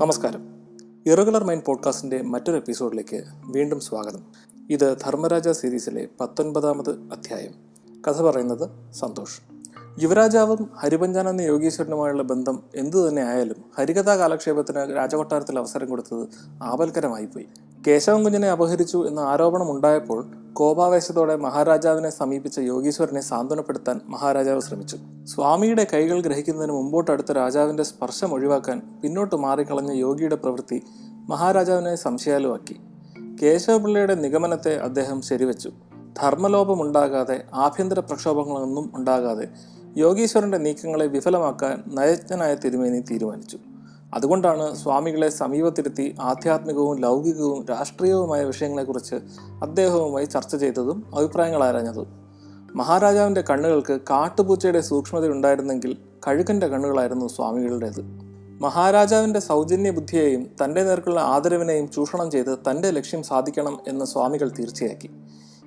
നമസ്കാരം. Irregular mind പോഡ്കാസ്റ്റിൻ്റെ മറ്റൊരു എപ്പിസോഡിലേക്ക് വീണ്ടും സ്വാഗതം. ഇത് ധർമ്മരാജ സീരീസിലെ 19ാമത് അധ്യായം. കഥ പറയുന്നത് സന്തോഷ്. യുവരാജാവും ഹരിപഞ്ചാൻ എന്ന യോഗീശ്വരനുമായുള്ള ബന്ധം എന്തു തന്നെ ആയാലും ഹരികഥാ കാലക്ഷേപത്തിന് രാജകൊട്ടാരത്തിൽ അവസരം കൊടുത്തത് ആപൽക്കരമായിപ്പോയി. കേശവൻ കുഞ്ഞിനെ അപഹരിച്ചു എന്ന ആരോപണം ഉണ്ടായപ്പോൾ കോപാവേശത്തോടെ മഹാരാജാവിനെ സമീപിച്ച യോഗീശ്വരനെ സാന്ത്വനപ്പെടുത്താൻ മഹാരാജാവ് ശ്രമിച്ചു. സ്വാമിയുടെ കൈകൾ ഗ്രഹിക്കുന്നതിന് മുമ്പോട്ടടുത്ത രാജാവിന്റെ സ്പർശം ഒഴിവാക്കാൻ പിന്നോട്ട് മാറിക്കളഞ്ഞ യോഗിയുടെ പ്രവൃത്തി മഹാരാജാവിനെ സംശയാലുവാക്കി. കേശവപിള്ളയുടെ നിഗമനത്തെ അദ്ദേഹം ശരിവെച്ചു. ധർമ്മലോപമുണ്ടാകാതെ, ആഭ്യന്തര പ്രക്ഷോഭങ്ങളൊന്നും ഉണ്ടാകാതെ യോഗീശ്വരന്റെ നീക്കങ്ങളെ വിഫലമാക്കാൻ നയജ്ഞനായ തിരുമേനി തീരുമാനിച്ചു. അതുകൊണ്ടാണ് സ്വാമികളെ സമീപത്തിരുത്തി ആധ്യാത്മികവും ലൗകികവും രാഷ്ട്രീയവുമായ വിഷയങ്ങളെക്കുറിച്ച് അദ്ദേഹവുമായി ചർച്ച ചെയ്തതും അഭിപ്രായങ്ങൾ ആരാഞ്ഞതും. മഹാരാജാവിൻ്റെ കണ്ണുകൾക്ക് കാട്ടുപൂച്ചയുടെ സൂക്ഷ്മതയുണ്ടായിരുന്നെങ്കിൽ കഴുകൻ്റെ കണ്ണുകളായിരുന്നു സ്വാമികളുടേത്. മഹാരാജാവിൻ്റെ സൗജന്യ ബുദ്ധിയെയും തൻ്റെ നേർക്കുള്ള ആദരവിനെയും ചൂഷണം ചെയ്ത് തൻ്റെ ലക്ഷ്യം സാധിക്കണം എന്ന് സ്വാമികൾ തീർച്ചയാക്കി.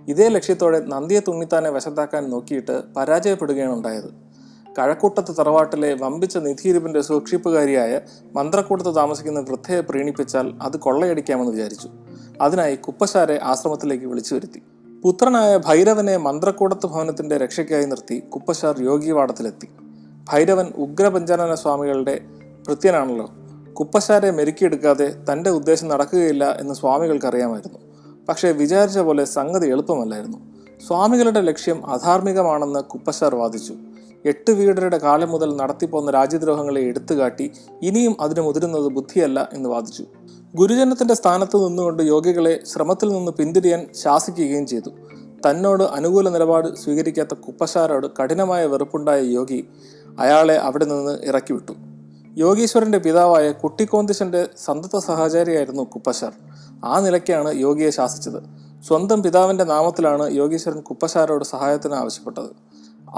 ഇതേ ലക്ഷ്യത്തോടെ നന്ദിയെ തുണ്ണിത്താനെ വശത്താക്കാൻ നോക്കിയിട്ട് പരാജയപ്പെടുകയാണ് ഉണ്ടായത്. കഴക്കൂട്ടത്ത് തറവാട്ടിലെ വമ്പിച്ച നിധിയിരുപ്പിൻ്റെ സൂക്ഷിപ്പുകാരിയായ മന്ത്രക്കൂട്ടത്ത് താമസിക്കുന്ന വൃദ്ധയെ പ്രീണിപ്പിച്ചാൽ അത് കൊള്ളയടിക്കാമെന്ന് വിചാരിച്ചു. അതിനായി കുപ്പശാരെ ആശ്രമത്തിലേക്ക് വിളിച്ചു വരുത്തി. പുത്രനായ ഭൈരവനെ മന്ത്രക്കൂടത്ത് ഭവനത്തിൻ്റെ രക്ഷയ്ക്കായി നിർത്തി കുപ്പശാർ യോഗിവാടത്തിലെത്തി. ഭൈരവൻ ഉഗ്രപഞ്ചാനന സ്വാമികളുടെ ഭൃത്യനാണല്ലോ. കുപ്പശാരെ മെരുക്കിയെടുക്കാതെ തൻ്റെ ഉദ്ദേശം നടക്കുകയില്ല എന്ന് സ്വാമികൾക്കറിയാമായിരുന്നു. പക്ഷേ വിചാരിച്ച പോലെ സംഗതി എളുപ്പമല്ലായിരുന്നു. സ്വാമികളുടെ ലക്ഷ്യം അധാർമികമാണെന്ന് കുപ്പശാർ വാദിച്ചു. 8 വീടരുടെ കാലം മുതൽ നടത്തിപ്പോന്ന രാജ്യദ്രോഹങ്ങളെ എടുത്തുകാട്ടി ഇനിയും അതിന് മുതിരുന്നത് ബുദ്ധിയല്ല എന്ന് വാദിച്ചു. ഗുരുജനത്തിന്റെ സ്ഥാനത്ത് നിന്നുകൊണ്ട് യോഗികളെ ശ്രമത്തിൽ നിന്ന് പിന്തിരിയാൻ ശാസിക്കുകയും ചെയ്തു. തന്നോട് അനുകൂല നിലപാട് സ്വീകരിക്കാത്ത കുപ്പശാരോട് കഠിനമായ വെറുപ്പുണ്ടായ യോഗി അയാളെ അവിടെ നിന്ന് ഇറക്കിവിട്ടു. യോഗീശ്വരന്റെ പിതാവായ കുട്ടിക്കോന്തിശന്റെ സന്തത സഹചാരിയായിരുന്നു കുപ്പശാർ. ആ നിലയ്ക്കാണ് യോഗിയെ ശാസിച്ചത്. സ്വന്തം പിതാവിന്റെ നാമത്തിലാണ് യോഗീശ്വരൻ കുപ്പശാരോട് സഹായത്തിന് ആവശ്യപ്പെട്ടത്.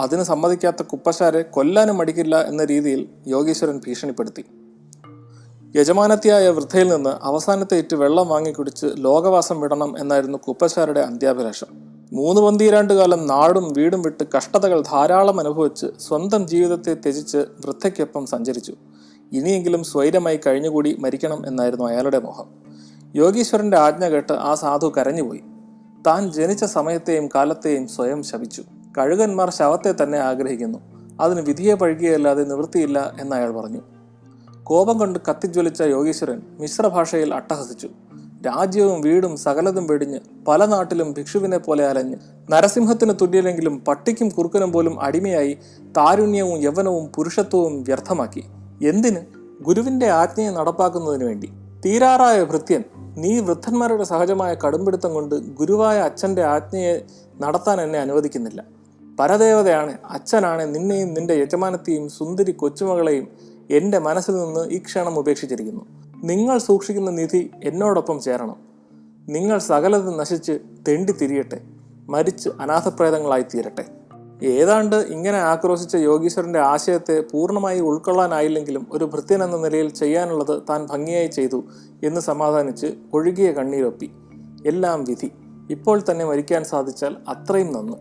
അതിന് സമ്മതിക്കാത്ത കുപ്പശാരെ കൊല്ലാനും മടിക്കില്ല എന്ന രീതിയിൽ യോഗീശ്വരൻ ഭീഷണിപ്പെടുത്തി. യജമാനത്തിയായ വൃദ്ധയിൽ നിന്ന് അവസാനത്തെ ഇറ്റ് വെള്ളം വാങ്ങിക്കുടിച്ച് ലോകവാസം വിടണം എന്നായിരുന്നു കുപ്പശാരുടെ അന്ത്യാഭിലാഷം. 3 പന്തീരാണ്ടുകാലം നാടും വീടും വിട്ട് കഷ്ടതകൾ ധാരാളം അനുഭവിച്ച് സ്വന്തം ജീവിതത്തെ ത്യജിച്ച് വൃദ്ധയ്ക്കൊപ്പം സഞ്ചരിച്ചു. ഇനിയെങ്കിലും സ്വൈരമായി കഴിഞ്ഞുകൂടി മരിക്കണം എന്നായിരുന്നു അയാളുടെ മോഹം. യോഗീശ്വരന്റെ ആജ്ഞ കേട്ട് ആ സാധു കരഞ്ഞുപോയി. താൻ ജനിച്ച സമയത്തെയും കാലത്തെയും സ്വയം ശപിച്ചു. കഴുകന്മാർ ശവത്തെ തന്നെ ആഗ്രഹിക്കുന്നു, അതിന് വിധിയെ പഴിക്കുകയല്ലാതെ നിവൃത്തിയില്ല എന്നയാൾ പറഞ്ഞു. കോപം കൊണ്ട് കത്തിജ്വലിച്ച യോഗീശ്വരൻ മിശ്രഭാഷയിൽ അട്ടഹസിച്ചു. രാജ്യവും വീടും സകലതും വെടിഞ്ഞ് പല നാട്ടിലും ഭിക്ഷുവിനെ പോലെ അലഞ്ഞ് നരസിംഹത്തിന് തുല്യലെങ്കിലും പട്ടിക്കും കുറുക്കനും പോലും അടിമയായി താരുണ്യവും യൗവനവും പുരുഷത്വവും വ്യർത്ഥമാക്കി. എന്തിന്? ഗുരുവിന്റെ ആജ്ഞയെ നടപ്പാക്കുന്നതിന് വേണ്ടി. തീരാറായ ഭൃത്യൻ, നീ വൃദ്ധന്മാരുടെ സഹജമായ കടുംപിടുത്തം കൊണ്ട് ഗുരുവായ അച്ഛൻ്റെ ആജ്ഞയെ നടത്താൻ എന്നെ അനുവദിക്കുന്നില്ല. പരദേവതയാണ്, അച്ഛനാണ് നിന്നെയും നിന്റെ യജമാനത്തെയും സുന്ദരി കൊച്ചുമകളെയും എൻ്റെ മനസ്സിൽ നിന്ന് ഈ ക്ഷണം ഉപേക്ഷിച്ചിരിക്കുന്നു. നിങ്ങൾ സൂക്ഷിക്കുന്ന നിധി എന്നോടൊപ്പം ചേരണം. നിങ്ങൾ സകലതും നശിച്ച് തെണ്ടി തിരിയട്ടെ, മരിച്ച് അനാഥപ്രേതങ്ങളായി തീരട്ടെ. ഏതാണ്ട് ഇങ്ങനെ ആക്രോശിച്ച യോഗീശ്വരന്റെ ആശയത്തെ പൂർണ്ണമായി ഉൾക്കൊള്ളാനായില്ലെങ്കിലും ഒരു ഭൃത്യൻ എന്ന നിലയിൽ ചെയ്യാനുള്ളത് താൻ ഭംഗിയായി ചെയ്തു എന്ന് സമാധാനിച്ച് ഒഴുകിയ കണ്ണീരൊപ്പി. എല്ലാം വിധി. ഇപ്പോൾ തന്നെ മരിക്കാൻ സാധിച്ചാൽ അത്രയും നന്ന്.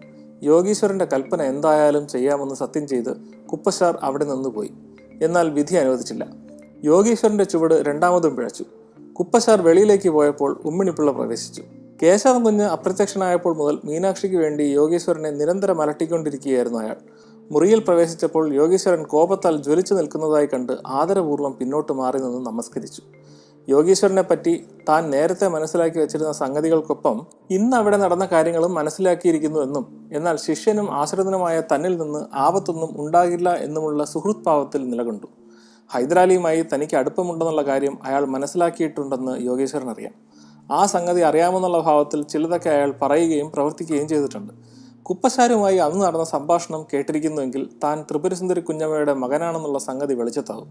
യോഗീശ്വരന്റെ കൽപ്പന എന്തായാലും ചെയ്യാമെന്ന് സത്യം ചെയ്ത് കുപ്പശാർ അവിടെ നിന്നുപോയി. എന്നാൽ വിധി അനുവദിച്ചില്ല. യോഗീശ്വരന്റെ ചുവട് രണ്ടാമതും പിഴച്ചു. കുപ്പശാർ വെളിയിലേക്ക് പോയപ്പോൾ ഉമ്മിണിപ്പിള്ള പ്രവേശിച്ചു. കേശവൻ കുഞ്ഞ് അപ്രത്യക്ഷനായപ്പോൾ മുതൽ മീനാക്ഷിക്ക് വേണ്ടി യോഗീശ്വരനെ നിരന്തരം അലട്ടിക്കൊണ്ടിരിക്കുകയായിരുന്നു അയാൾ. മുറിയിൽ പ്രവേശിച്ചപ്പോൾ യോഗീശ്വരൻ കോപത്താൽ ജ്വലിച്ചു നിൽക്കുന്നതായി കണ്ട് ആദരപൂർവ്വം പിന്നോട്ട് മാറി നിന്ന് നമസ്കരിച്ചു. യോഗീശ്വരനെ പറ്റി താൻ നേരത്തെ മനസ്സിലാക്കി വെച്ചിരുന്ന സംഗതികൾക്കൊപ്പം ഇന്ന് അവിടെ നടന്ന കാര്യങ്ങളും മനസ്സിലാക്കിയിരിക്കുന്നുവെന്നും എന്നാൽ ശിഷ്യനും ആശ്രിതനുമായ തന്നിൽ നിന്ന് ആപത്തൊന്നും ഉണ്ടാകില്ല എന്നുമുള്ള സുഹൃത് ഭാവത്തിൽ നിലകൊണ്ടു. ഹൈദരാലിയുമായി തനിക്ക് അടുപ്പമുണ്ടെന്നുള്ള കാര്യം അയാൾ മനസ്സിലാക്കിയിട്ടുണ്ടെന്ന് യോഗീശ്വരൻ അറിയാം. ആ സംഗതി അറിയാമെന്നുള്ള ഭാവത്തിൽ ചിലതൊക്കെ അയാൾ പറയുകയും പ്രവർത്തിക്കുകയും ചെയ്തിട്ടുണ്ട്. കുപ്പശാരുമായി അന്ന് നടന്ന സംഭാഷണം കേട്ടിരിക്കുന്നുവെങ്കിൽ താൻ ത്രിപുരസുന്ദരി കുഞ്ഞമ്മയുടെ മകനാണെന്നുള്ള സംഗതി വെളിച്ചത്താവും.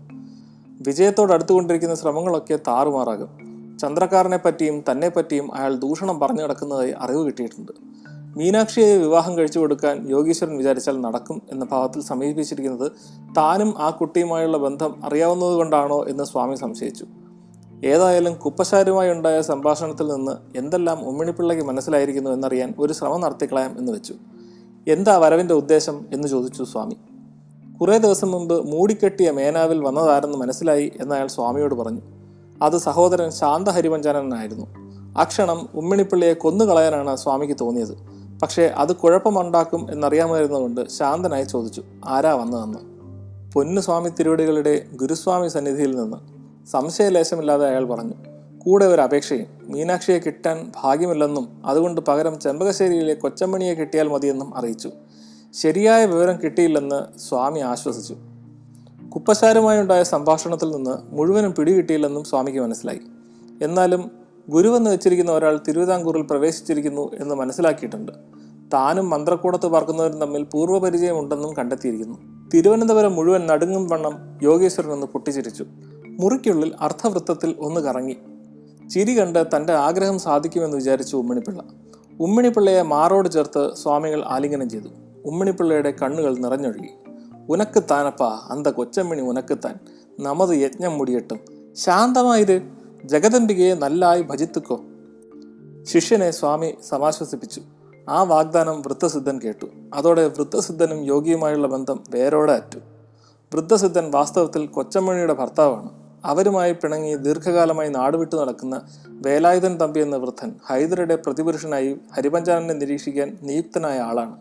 വിജയത്തോടടുത്തുകൊണ്ടിരിക്കുന്ന ശ്രമങ്ങളൊക്കെ താറുമാറാകും. ചന്ദ്രക്കാരനെ പറ്റിയും തന്നെ പറ്റിയും അയാൾ ദൂഷണം പറഞ്ഞു കിടക്കുന്നതായി അറിവ് കിട്ടിയിട്ടുണ്ട്. മീനാക്ഷിയെ വിവാഹം കഴിച്ചു കൊടുക്കാൻ യോഗീശ്വരൻ വിചാരിച്ചാൽ നടക്കും എന്ന ഭാവത്തിൽ സമീപിച്ചിരിക്കുന്നത് താനും ആ കുട്ടിയുമായുള്ള ബന്ധം അറിയാവുന്നത് കൊണ്ടാണോ എന്ന് സ്വാമി സംശയിച്ചു. ഏതായാലും കുപ്പശാരുമായി ഉണ്ടായ സംഭാഷണത്തിൽ നിന്ന് എന്തെല്ലാം ഉമ്മിണിപ്പിള്ളയ്ക്ക് മനസ്സിലായിരിക്കുന്നു എന്നറിയാൻ ഒരു ശ്രമം നടത്തിക്കളയാം എന്ന് വെച്ചു. എന്താ വരവിൻ്റെ ഉദ്ദേശം എന്ന് ചോദിച്ചു സ്വാമി. കുറേ ദിവസം മുമ്പ് മൂടിക്കെട്ടിയ മേനാവിൽ വന്നതാരെന്ന് മനസ്സിലായി എന്നയാൾ സ്വാമിയോട് പറഞ്ഞു. അത് സഹോദരൻ ശാന്ത ഹരിപഞ്ചാനനായിരുന്നു. ആ ക്ഷണം ഉമ്മിണിപ്പിള്ളിയെ കൊന്നുകളയാനാണ് സ്വാമിക്ക് തോന്നിയത്. പക്ഷേ അത് കുഴപ്പമുണ്ടാക്കും എന്നറിയാമായിരുന്നുകൊണ്ട് ശാന്തനായി ചോദിച്ചു, ആരാ വന്നതെന്ന്. പൊന്നു സ്വാമി തിരുവടികളുടെ ഗുരുസ്വാമി സന്നിധിയിൽ നിന്ന്. സംശയലേശമില്ലാതെ അയാൾ പറഞ്ഞു. കൂടെ ഒരു അപേക്ഷയും. മീനാക്ഷിയെ കിട്ടാൻ ഭാഗ്യമില്ലെന്നും അതുകൊണ്ട് പകരം ചെമ്പകശ്ശേരിയിലെ കൊച്ചമ്മണിയെ കിട്ടിയാൽ മതിയെന്നും അറിയിച്ചു. ശരിയായ വിവരം കിട്ടിയില്ലെന്ന് സ്വാമി ആശ്വസിച്ചു. കുപ്പശാരുമായുണ്ടായ സംഭാഷണത്തിൽ നിന്ന് മുഴുവനും പിടികിട്ടിയില്ലെന്നും സ്വാമിക്ക് മനസ്സിലായി. എന്നാലും ഗുരുവെന്ന് വെച്ചിരിക്കുന്ന ഒരാൾ തിരുവിതാംകൂറിൽ പ്രവേശിച്ചിരിക്കുന്നു എന്ന് മനസ്സിലാക്കിയിട്ടുണ്ട്. താനും മന്ത്രക്കൂടത്ത് പാർക്കുന്നവരും തമ്മിൽ പൂർവ്വപരിചയമുണ്ടെന്നും കണ്ടെത്തിയിരിക്കുന്നു. തിരുവനന്തപുരം മുഴുവൻ നടുങ്ങും വണ്ണം യോഗീശ്വരൻ ഒന്ന് പൊട്ടിച്ചിരിച്ചു. മുറിക്കുള്ളിൽ അർത്ഥവൃത്തത്തിൽ ഒന്ന് കറങ്ങി. ചിരി കണ്ട് തൻ്റെ ആഗ്രഹം സാധിക്കുമെന്ന് വിചാരിച്ചു ഉമ്മിണിപ്പിള്ള. ഉമ്മിണിപ്പിള്ളയെ മാറോട് ചേർത്ത് സ്വാമികൾ ആലിംഗനം ചെയ്തു. ഉമ്മിണിപ്പിള്ളയുടെ കണ്ണുകൾ നിറഞ്ഞൊഴുകി. ഉനക്കുത്താനപ്പാ അന്ത കൊച്ചമ്മിണി ഉനക്കുത്താൻ, നമത് യജ്ഞം മുടിയട്ടും, ശാന്തമായിര്, ജഗദംബികയെ നല്ലായി ഭജിത്തുക്കോ. ശിഷ്യനെ സ്വാമി സമാശ്വസിപ്പിച്ചു. ആ വാഗ്ദാനം വൃദ്ധസിദ്ധൻ കേട്ടു. അതോടെ വൃദ്ധസിദ്ധനും യോഗിയുമായുള്ള ബന്ധം വേരോടെ അറ്റു. വൃദ്ധസിദ്ധൻ വാസ്തവത്തിൽ കൊച്ചമ്മണിയുടെ ഭർത്താവാണ്. അവരുമായി പിണങ്ങി ദീർഘകാലമായി നാടുവിട്ടു നടക്കുന്ന വേലായുധൻ തമ്പി എന്ന വൃദ്ധൻ ഹൈദരുടെ പ്രതിപുരുഷനായി ഹരിപഞ്ചാനനെ നിരീക്ഷിക്കാൻ നിയുക്തനായ ആളാണ്.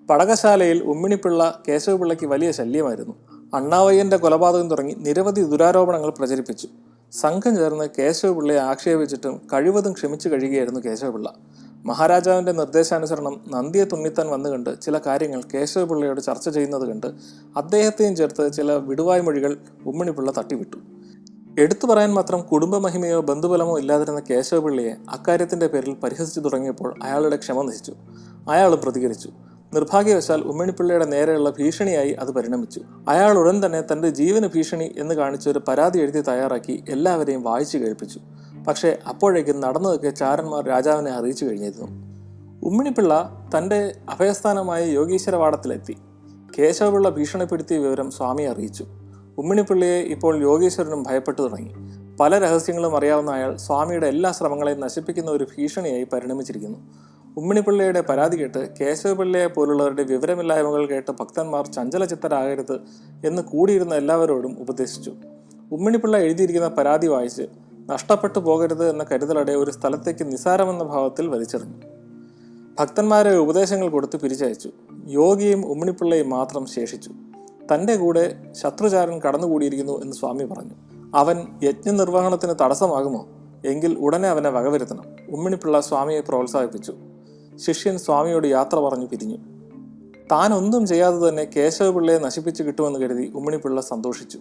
പടകശാലയിൽ ഉമ്മിണിപ്പിള്ള കേശവപിള്ളയ്ക്ക് വലിയ ശല്യമായിരുന്നു. അണ്ണാവയ്യന്റെ കൊലപാതകം തുടങ്ങി നിരവധി ദുരാരോപണങ്ങൾ പ്രചരിപ്പിച്ചു. സംഘം ചേർന്ന് കേശവപിള്ളയെ ആക്ഷേപിച്ചിട്ടും കഴിവതും ക്ഷമിച്ചു കഴിയുകയായിരുന്നു കേശവപിള്ള. മഹാരാജാവിൻ്റെ നിർദ്ദേശാനുസരണം നന്ദിയെ തുണ്ണിത്താൻ വന്നുകണ്ട് ചില കാര്യങ്ങൾ കേശവപിള്ളയോട് ചർച്ച ചെയ്യുന്നത് കണ്ട് അദ്ദേഹത്തെയും ചേർത്ത് ചില വിടുവായ് മൊഴികൾ ഉമ്മിണിപ്പിള്ള തട്ടിവിട്ടു. എടുത്തു പറയാൻ മാത്രം കുടുംബമഹിമയോ ബന്ധുബലമോ ഇല്ലാതിരുന്ന കേശവപിള്ളയെ അക്കാര്യത്തിൻ്റെ പേരിൽ പരിഹസിച്ചു തുടങ്ങിയപ്പോൾ അയാളുടെ ക്ഷമ നശിച്ചു. അയാളും പ്രതികരിച്ചു. നിർഭാഗ്യവശാൽ ഉമ്മിണിപ്പിള്ളയുടെ നേരെയുള്ള ഭീഷണിയായി അത് പരിണമിച്ചു. അയാൾ ഉടൻ തന്നെ തൻ്റെ ജീവന് ഭീഷണി എന്ന് കാണിച്ച് ഒരു പരാതി എഴുതി തയ്യാറാക്കി എല്ലാവരെയും വായിച്ചു കേൾപ്പിച്ചു. പക്ഷേ അപ്പോഴേക്കും നടന്നതൊക്കെ ചാരന്മാർ രാജാവിനെ അറിയിച്ചു കഴിഞ്ഞിരുന്നു. ഉമ്മിണിപ്പിള്ള തൻ്റെ അഭയസ്ഥാനമായ യോഗീശ്വരവാടത്തിലെത്തി. കേശവപിള്ള ഭീഷണിപ്പെടുത്തിയ വിവരം സ്വാമിയെ അറിയിച്ചു. ഉമ്മിണിപ്പിള്ളയെ ഇപ്പോൾ യോഗീശ്വരനും ഭയപ്പെട്ടു തുടങ്ങി. പല രഹസ്യങ്ങളും അറിയാവുന്ന അയാൾ സ്വാമിയുടെ എല്ലാ ശ്രമങ്ങളെയും നശിപ്പിക്കുന്ന ഒരു ഭീഷണിയായി പരിണമിച്ചിരിക്കുന്നു. ഉമ്മിണിപ്പിള്ളയുടെ പരാതി കേട്ട് കേശവപിള്ളയെ പോലുള്ളവരുടെ വിവരമില്ലായ്മകൾ കേട്ട് ഭക്തന്മാർ ചഞ്ചലചിത്തരാകരുത് എന്ന് കൂടിയിരുന്ന എല്ലാവരോടും ഉപദേശിച്ചു. ഉമ്മിണിപ്പിള്ള എഴുതിയിരിക്കുന്ന പരാതി വായിച്ച് നഷ്ടപ്പെട്ടു പോകരുത് എന്ന കരുതലോടെ ഒരു സ്ഥലത്തേക്ക് നിസാരമെന്ന ഭാവത്തിൽ വലിച്ചെറിഞ്ഞു. ഭക്തന്മാരെ ഉപദേശങ്ങൾ കൊടുത്ത് പിരിച്ചയച്ചു. യോഗിയും ഉമ്മിണിപ്പിള്ളയും മാത്രം ശേഷിച്ചു. തൻ്റെ കൂടെ ശത്രുചാരൻ കടന്നുകൂടിയിരിക്കുന്നു എന്ന് സ്വാമി പറഞ്ഞു. അവൻ യജ്ഞനിർവഹണത്തിന് തടസ്സമാകുമോ? എങ്കിൽ ഉടനെ അവനെ വകവരുത്തണം. ഉമ്മിണിപ്പിള്ള സ്വാമിയെ പ്രോത്സാഹിപ്പിച്ചു. ശിഷ്യൻ സ്വാമിയോട് യാത്ര പറഞ്ഞു പിരിഞ്ഞു. താൻ ഒന്നും ചെയ്യാതെ തന്നെ കേശവപിള്ളയെ നശിപ്പിച്ചു കിട്ടുമെന്ന് കരുതി ഉമ്മിണിപ്പിള്ള സന്തോഷിച്ചു.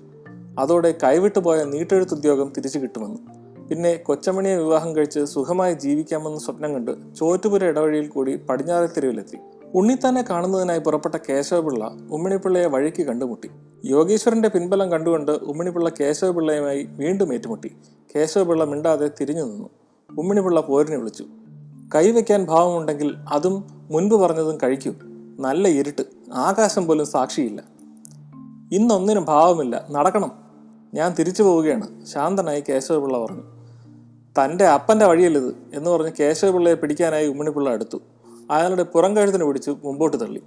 അതോടെ കൈവിട്ടുപോയ നീട്ടെഴുത്തുദ്യോഗം തിരിച്ചു കിട്ടുമെന്ന്, പിന്നെ കൊച്ചമണിയെ വിവാഹം കഴിച്ച് സുഖമായി ജീവിക്കാമെന്ന് സ്വപ്നം കണ്ട് ചോറ്റുപുര ഇടവഴിയിൽ കൂടി പടിഞ്ഞാറെത്തെരുവിലെത്തി. ഉണ്ണിത്താനെ കാണുന്നതിനായി പുറപ്പെട്ട കേശവപിള്ള ഉമ്മിണിപ്പിള്ളയെ വഴിക്ക് കണ്ടുമുട്ടി. യോഗീശ്വരന്റെ പിൻബലം കണ്ടുകൊണ്ട് ഉമ്മിണിപ്പിള്ള കേശവപിള്ളയുമായി വീണ്ടും ഏറ്റുമുട്ടി. കേശവപിള്ള മിണ്ടാതെ തിരിഞ്ഞു നിന്നു. ഉമ്മിണിപ്പിള്ള പോരിനെ വിളിച്ചു. കൈവയ്ക്കാൻ ഭാവമുണ്ടെങ്കിൽ അതും മുൻപ് പറഞ്ഞതും കഴിക്കൂ. നല്ല ഇരുട്ട്, ആകാശം പോലും സാക്ഷിയില്ല. ഇന്നൊന്നിനും ഭാവമില്ല, നടക്കണം. ഞാൻ തിരിച്ചു പോവുകയാണ്, ശാന്തനായി കേശവപിള്ള പറഞ്ഞു. തൻ്റെ അപ്പൻ്റെ വഴിയല്ലത് എന്ന് പറഞ്ഞ് കേശവപിള്ളയെ പിടിക്കാനായി ഉമ്മിണിപ്പിള്ള അടുത്തു. അയാളുടെ പുറം കഴുത്തിന് പിടിച്ചു മുമ്പോട്ട് തള്ളി.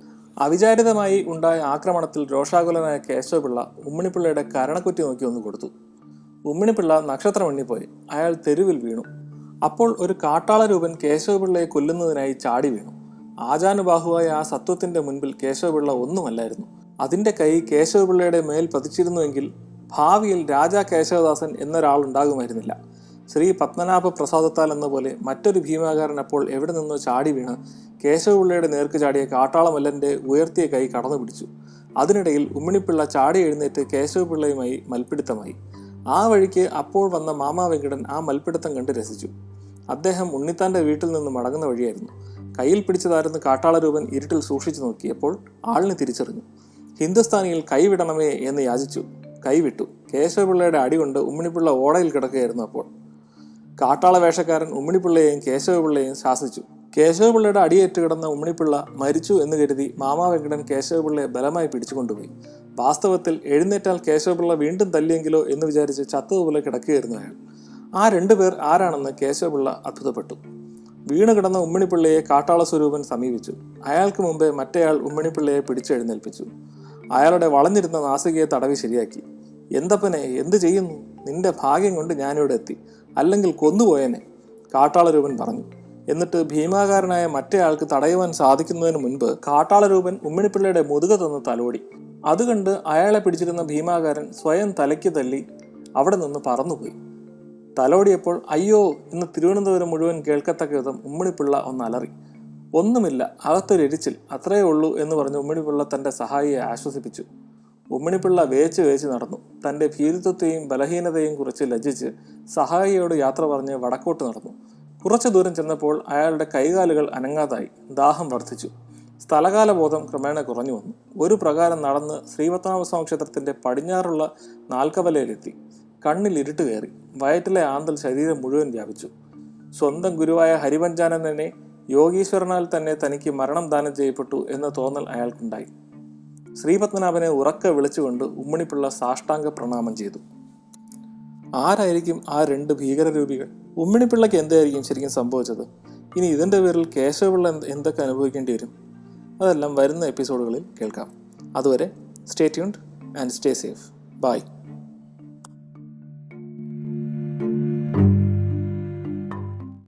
അവിചാരിതമായി ഉണ്ടായ ആക്രമണത്തിൽ രോഷാകുലനായ കേശവപിള്ള ഉമ്മിണിപ്പിള്ളയുടെ കരണക്കുറ്റി നോക്കി ഒന്ന് കൊടുത്തു. ഉമ്മിണിപ്പിള്ള നക്ഷത്രം എണ്ണിപ്പോയി. അയാൾ തെരുവിൽ വീണു. അപ്പോൾ ഒരു കാട്ടാളരൂപൻ കേശവപിള്ളയെ കൊല്ലുന്നതിനായി ചാടി വീണു. ആജാനുബാഹുവായ ആ സത്വത്തിൻ്റെ മുൻപിൽ കേശവപിള്ള ഒന്നുമല്ലായിരുന്നു. അതിൻ്റെ കൈ കേശവപിള്ളയുടെ മേൽ പതിച്ചിരുന്നുവെങ്കിൽ ഭാവിയിൽ രാജാ കേശവദാസൻ എന്നൊരാളുണ്ടാകുമായിരുന്നില്ല. ശ്രീ പത്മനാഭ പ്രസാദത്താൽ എന്ന പോലെ മറ്റൊരു ഭീമാകാരൻ അപ്പോൾ എവിടെ നിന്നോ ചാടി വീണ് കേശവപിള്ളയുടെ നേർക്ക് ചാടിയ കാട്ടാളമല്ലൻ്റെ ഉയർത്തിയ കൈ കടന്നു പിടിച്ചു. അതിനിടയിൽ ഉമ്മിണിപ്പിള്ള ചാടി എഴുന്നേറ്റ് കേശവപിള്ളയുമായി മൽപ്പിടുത്തമായി. ആ വഴിക്ക് അപ്പോൾ വന്ന മാമാ വെങ്കടൻ ആ മൽപ്പിടുത്തം കണ്ട് രസിച്ചു. അദ്ദേഹം ഉണ്ണിത്താൻ്റെ വീട്ടിൽ നിന്ന് മടങ്ങുന്ന വഴിയായിരുന്നു. കയ്യിൽ പിടിച്ചതായിരുന്നു കാട്ടാളരൂപൻ ഇരുട്ടിൽ സൂക്ഷിച്ചു നോക്കിയപ്പോൾ ആളിനെ തിരിച്ചറിഞ്ഞു. ഹിന്ദുസ്ഥാനിയിൽ കൈവിടണമേ എന്ന് യാചിച്ചു. കൈവിട്ടു. കേശവപിള്ളയുടെ അടികൊണ്ട് ഉമ്മിണിപ്പിള്ള ഓടയിൽ കിടക്കുകയായിരുന്നു. അപ്പോൾ കാട്ടാള വേഷക്കാരൻ ഉമ്മിണിപ്പിള്ളയെയും കേശവപിള്ളയെയും ശാസിച്ചു. കേശവപിള്ളയുടെ അടിയേറ്റ് കിടന്ന ഉമ്മിണിപ്പിള്ള മരിച്ചു എന്ന് കരുതി മാമാ വെങ്കടൻ കേശവപിള്ളയെ ബലമായി പിടിച്ചുകൊണ്ടുപോയി. വാസ്തവത്തിൽ എഴുന്നേറ്റാൽ കേശവപിള്ള വീണ്ടും തല്ലിയെങ്കിലോ എന്ന് വിചാരിച്ച് ചത്തതുപോലെ കിടക്കുകയായിരുന്നു അയാൾ. ആ രണ്ടുപേർ ആരാണെന്ന് കേശവപിള്ള അത്ഭുതപ്പെട്ടു. വീണ് കിടന്ന ഉമ്മിണിപ്പിള്ളയെ കാട്ടാള സ്വരൂപൻ സമീപിച്ചു. അയാൾക്ക് മുമ്പേ മറ്റേയാൾ ഉമ്മിണിപ്പിള്ളയെ പിടിച്ചെഴുന്നേൽപ്പിച്ചു. അയാളുടെ വളഞ്ഞിരുന്ന നാസികയെ തടവി ശരിയാക്കി. എന്തപ്പനെ, എന്ത് ചെയ്യുന്നു? നിന്റെ ഭാഗ്യം കൊണ്ട് ഞാനിവിടെ എത്തി, അല്ലെങ്കിൽ കൊന്നുപോയേനെ, കാട്ടാളരൂപൻ പറഞ്ഞു. എന്നിട്ട് ഭീമാകാരനായ മറ്റേ ആൾക്ക് തടയുവാൻ സാധിക്കുന്നതിന് മുൻപ് കാട്ടാളരൂപൻ ഉമ്മിണിപ്പിള്ളയുടെ മുതുക തന്ന് തലോടി. അത് കണ്ട് അയാളെ പിടിച്ചിരുന്ന ഭീമാകാരൻ സ്വയം തലയ്ക്ക് തല്ലി അവിടെ നിന്ന് പറന്നുപോയി. തലോടിയപ്പോൾ അയ്യോ എന്ന് തിരുവനന്തപുരം മുഴുവൻ കേൾക്കത്തക്ക വിധം ഉമ്മിണിപ്പിള്ള ഒന്ന് അലറി. ഒന്നുമില്ല, അകത്തൊരെരിച്ചിൽ, അത്രയേ ഉള്ളൂ എന്ന് പറഞ്ഞ് ഉമ്മിണിപ്പിള്ള തൻ്റെ സഹായിയെ ആശ്വസിപ്പിച്ചു. ഉമ്മിണിപ്പിള്ള വേച്ച് നടന്നു. തൻ്റെ ഭീരുത്വത്തെയും ബലഹീനതയും കുറിച്ച് ലജ്ജിച്ച് സഹായിയോട് യാത്ര പറഞ്ഞ് വടക്കോട്ട് നടന്നു. കുറച്ചു ദൂരം ചെന്നപ്പോൾ അയാളുടെ കൈകാലുകൾ അനങ്ങാതായി. ദാഹം വർദ്ധിച്ചു. സ്ഥലകാലബോധം ക്രമേണ കുറഞ്ഞു വന്നു. ഒരു പ്രകാരം നടന്ന് ശ്രീപത്മനാഭസ്വാമി ക്ഷേത്രത്തിൻ്റെ പടിഞ്ഞാറുള്ള നാൽക്കവലയിലെത്തി. കണ്ണിൽ ഇരുട്ട് കയറി. വയറ്റിലെ ആന്തൽ ശരീരം മുഴുവൻ വ്യാപിച്ചു. സ്വന്തം ഗുരുവായ ഹരിപഞ്ചാനന്ദനെ യോഗീശ്വരനാൽ തന്നെ തനിക്ക് മരണം ദാനം ചെയ്യപ്പെട്ടു എന്ന തോന്നൽ അയാൾക്കുണ്ടായി. ശ്രീപത്മനാഭനെ ഉറക്കെ വിളിച്ചുകൊണ്ട് ഉമ്മിണിപ്പിള്ള സാഷ്ടാംഗ പ്രണാമം ചെയ്തു. ആരായിരിക്കും ആ രണ്ട് ഭീകരരൂപികൾ? ഉമ്മിണിപ്പിള്ളയ്ക്ക് എന്തായിരിക്കും ശരിക്കും സംഭവിച്ചത്? ഇനി ഇതിൻ്റെ പേരിൽ കേശവപിള്ള എന്തൊക്കെ അനുഭവിക്കേണ്ടി വരും? അതെല്ലാം വരുന്ന എപ്പിസോഡുകളിൽ കേൾക്കാം. അതുവരെ stay tuned and stay safe. By.